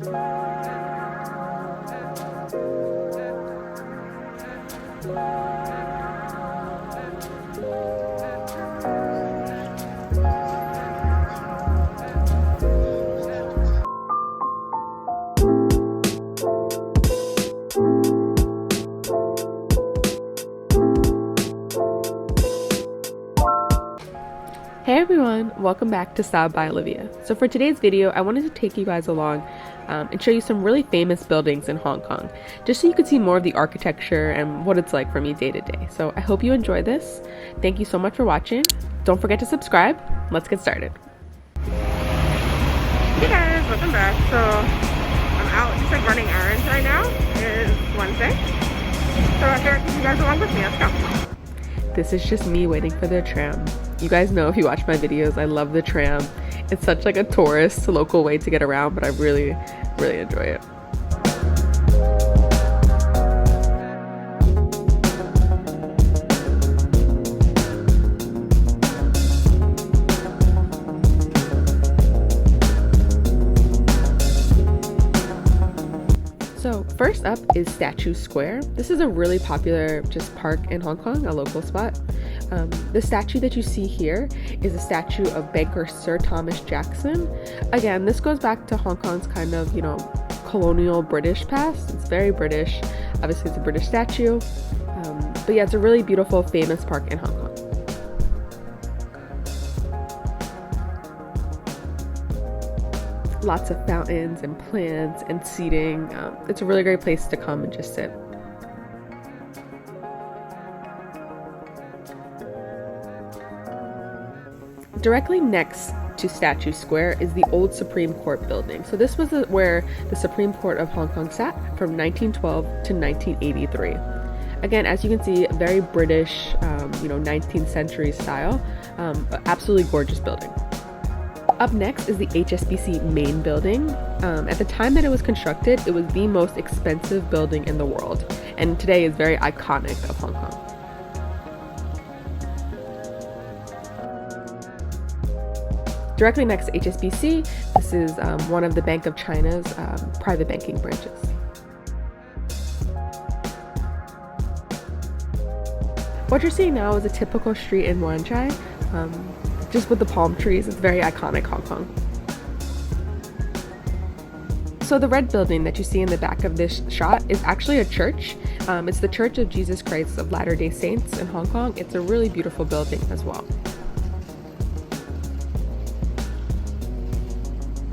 Hey everyone, welcome back to Style by Olivia. So for today's video, I wanted to take you guys along and show you some really famous buildings in Hong Kong, just so you could see more of the architecture and what it's like for me day to day. So I hope you enjoy this. Thank you so much for watching. Don't forget to subscribe. Let's get started. Hey guys, welcome back. So I'm out just like running errands right now. It is Wednesday. So I figured I'd take you guys along with me. Let's go. This is just me waiting for the tram. You guys know if you watch my videos, I love the tram. It's such like a tourist local way to get around, but I really enjoy it. So first up is Statue Square. This is a really popular just park in Hong Kong, a local spot. The statue that you see here is a statue of banker Sir Thomas Jackson. Again, this goes back to Hong Kong's kind of, colonial British past. It's very British. Obviously, it's a British statue. But yeah, it's a really beautiful, famous park in Hong Kong. Lots of fountains and plants and seating. It's a really great place to come and just sit. Directly next to Statue Square is the old Supreme Court building. So this was where the Supreme Court of Hong Kong sat from 1912 to 1983. Again, as you can see, very British, 19th century style. Absolutely gorgeous building. Up next is the HSBC main building. At the time that it was constructed, it was the most expensive building in the world, and today is very iconic of Hong Kong. Directly next to HSBC, this is one of the Bank of China's private banking branches. What you're seeing now is a typical street in Wanchai, just with the palm trees. It's very iconic Hong Kong. So the red building that you see in the back of this shot is actually a church. It's the Church of Jesus Christ of Latter-day Saints in Hong Kong. It's a really beautiful building as well.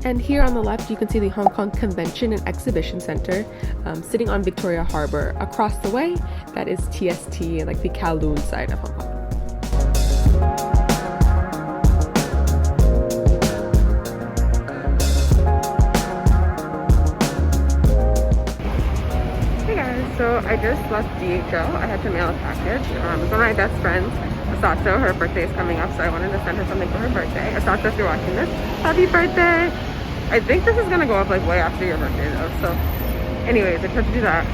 And here on the left, you can see the Hong Kong Convention and Exhibition Center sitting on Victoria Harbour. Across the way, that is TST, like the Kowloon side of Hong Kong. Hey guys, so I just left DHL. I had to mail a package. It was one of my best friends, Asato. Her birthday is coming up, so I wanted to send her something for her birthday. Asato, if you're watching this, happy birthday! I think this is gonna go up like way after your birthday though, so anyways, I tried to do that.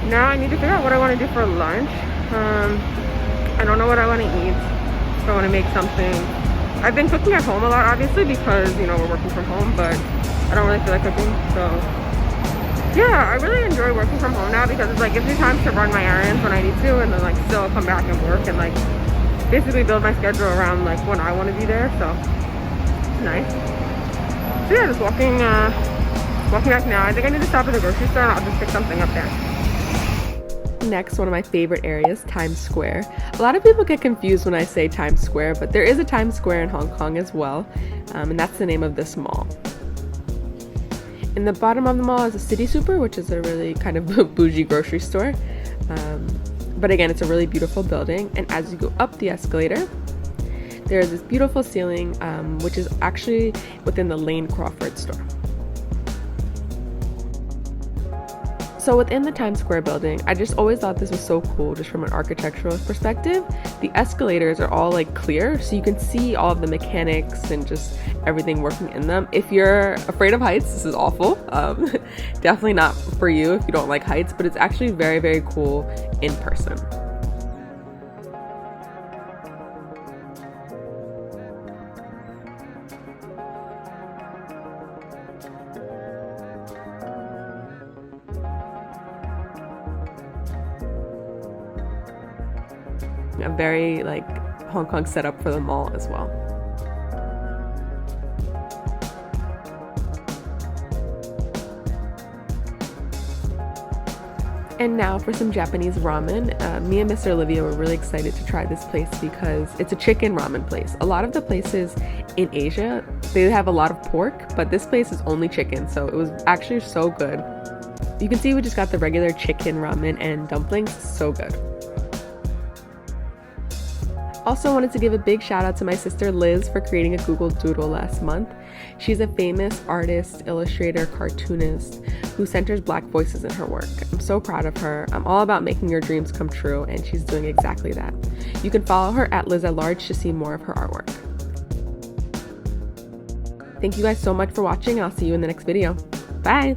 Now I need to figure out what I want to do for lunch. I don't know what I want to eat, so I want to make something. I've been cooking at home a lot, obviously, because we're working from home, but I don't really feel like cooking, so yeah, I really enjoy working from home now because it's like gives me time to run my errands when I need to, and then like still come back and work and like basically build my schedule around like when I want to be there, so it's nice. So yeah, just walking back now. I think I need to stop at the grocery store and I'll just pick something up there. Next, one of my favorite areas, Times Square. A lot of people get confused when I say Times Square, but there is a Times Square in Hong Kong as well, and that's the name of this mall. In the bottom of the mall is a City Super, which is a really kind of bougie grocery store. But again, it's a really beautiful building, and as you go up the escalator, there's this beautiful ceiling, which is actually within the Lane Crawford store. So within the Times Square building, I just always thought this was so cool just from an architectural perspective. The escalators are all like clear, so you can see all of the mechanics and just everything working in them. If you're afraid of heights, this is awful. Definitely not for you if you don't like heights, but it's actually very, very cool in person. A very like Hong Kong setup for the mall as well. And now for some Japanese ramen. Me and Mr. Olivia were really excited to try this place because it's a chicken ramen place. A lot of the places in Asia, they have a lot of pork, but this place is only chicken, so it was actually so good. You can see we just got the regular chicken ramen and dumplings, so good. Also wanted to give a big shout out to my sister Liz for creating a Google Doodle last month. She's a famous artist, illustrator, cartoonist who centers Black voices in her work. I'm so proud of her. I'm all about making your dreams come true, and she's doing exactly that. You can follow her at Liz at Large to see more of her artwork. Thank you guys so much for watching. I'll see you in the next video. Bye!